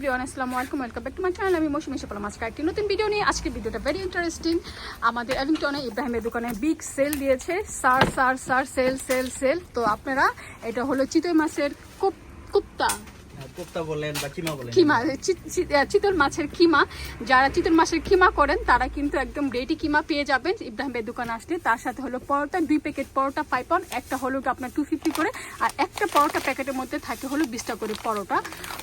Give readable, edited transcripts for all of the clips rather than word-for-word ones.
আসসালামু আলাইকুম, welcome back to my channel. আমি মৌসুমী সফল আজকে একটি নতুন ভিডিও নিয়ে। আজকের ভিডিওটা ভেরি ইন্টারেস্টিং। আমাদের এভিংটনে ইব্রাহিমের দোকানে বিগ সেল দিয়েছে। সেল। তো আপনারা, এটা হলো চিতই মাছের কোপ্তা, চিতল মাছের কিমা। যারা চিতল মাছের কিমা করেন তারা কিন্তু একদম রেডি কিমা পেয়ে যাবেন ইব্রাহিমের দোকানে আসলে। তার সাথে হলো পরোটা, 2 প্যাকেট পরোটা 5 পাউন্ড, একটা হলো আপনার 250 করে, আর একটা পরোটা প্যাকেটের মধ্যে থাকে হলো 20টা করে পরোটা।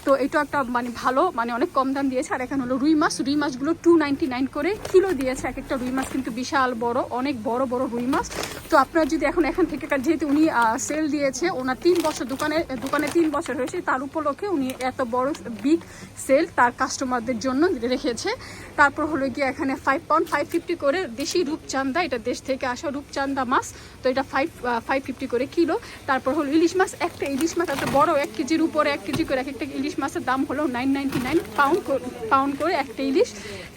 তো এটা একটা ভালো, অনেক কম দাম দিয়েছে। আর এখানে হলো রুই মাছগুলো 299 করে কিলো দিয়েছে। এক একটা রুই মাছ কিন্তু বিশাল বড়, অনেক বড় বড় রুই মাছ। তো আপনারা যদি এখান থেকে, যেহেতু উনি সেল দিয়েছে, ওনার 3 বছর দোকানে 3 বছর হয়েছে, তার উপলক্ষে উনি এত বড় বিগ সেল তার কাস্টমারদের জন্য রেখেছে। তারপর হলো গিয়ে এখানে 5 পাউন্ড 550 করে দেশি রূপচাঁদা, এটা দেশ থেকে আসা রূপচাঁদা মাছ। তো এটা 550 করে কিলো। তারপর হলো ইলিশ মাছ, একটা ইলিশ মাছ এত বড়, 1 কেজির উপরে 1 কেজি করে। এক একটা ইলিশ মাছের দাম হলো 999 পাউন্ড করে একটা ইলিশ।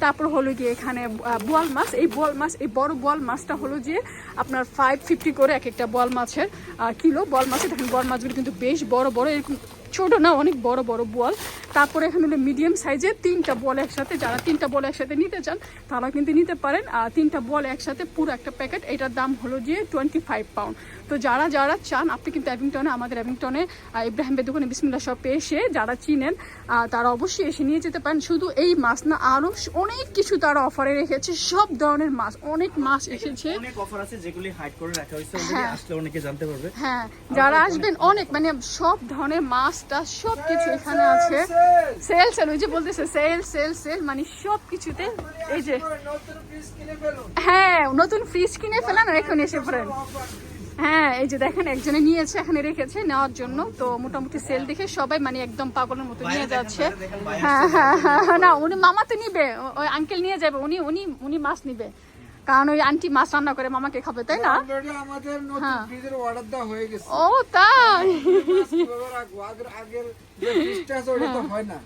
তারপর হলো গিয়ে এখানে বোয়াল মাছ, এই বড় বোয়াল মাছটা হলো যে আপনার 550 করে এক একটা বোয়াল মাছের কিলো। বোয়াল মাছের দেখেন, বোয়াল মাছগুলো কিন্তু বেশ বড় বড়, এরকম ছোট না, অনেক বড় বড় বোয়াল। তারপরে এখানে হলো মিডিয়াম সাইজের 3টা বোয়াল একসাথে। যারা 3টা বোয়াল একসাথে নিতে চান তারা কিন্তু নিতে পারেন। আর 3টা বোয়াল একসাথে পুরো একটা প্যাকেট, এটার দাম হলো যে 25 পাউন্ড। তো যারা চান, আপনি কিন্তু আমাদের এভিংটনে ইব্রাহিমের দোকানে বিসমিল্লাহ শপে এসে যারা চিনেন তারা অবশ্যই এসে নিয়ে যেতে পারেন। শুধু এই মাছ না, আরো অনেক কিছু তারা অফারে রেখেছে, সব ধরনের মাছ, অনেক মাছ এসেছে, অনেক অফার আছে যেগুলি হাইড করে রাখা হয়েছে অলরেডি, আসলে অনেকে জানতে পারবে। হ্যাঁ, যারা আসবেন অনেক সব ধরনের মাছটা সবকিছু এখানে আছে। সেল ওই যে বলতেছে সেল সব কিছুতে। এই যে হ্যাঁ, নতুন ফ্রিজ কিনে ফেলেন আর এখন এসে পড়েন। হ্যাঁ, এই যে দেখেন, একজনে নিয়েছে, এখানে রেখেছে নেওয়ার জন্য। তো মোটামুটি সেল দেখে সবাই একদম পাগলের মতো নিয়ে যাচ্ছে। হ্যাঁ, না, উনি মামা তো নিবে, ওই আঙ্কেল নিয়ে যাবে, উনি মাছ নিবে, কারণ ওই আন্টি মাছ রান্না করে মামাকে খাবে, তাই না? ও তাই, হয় না।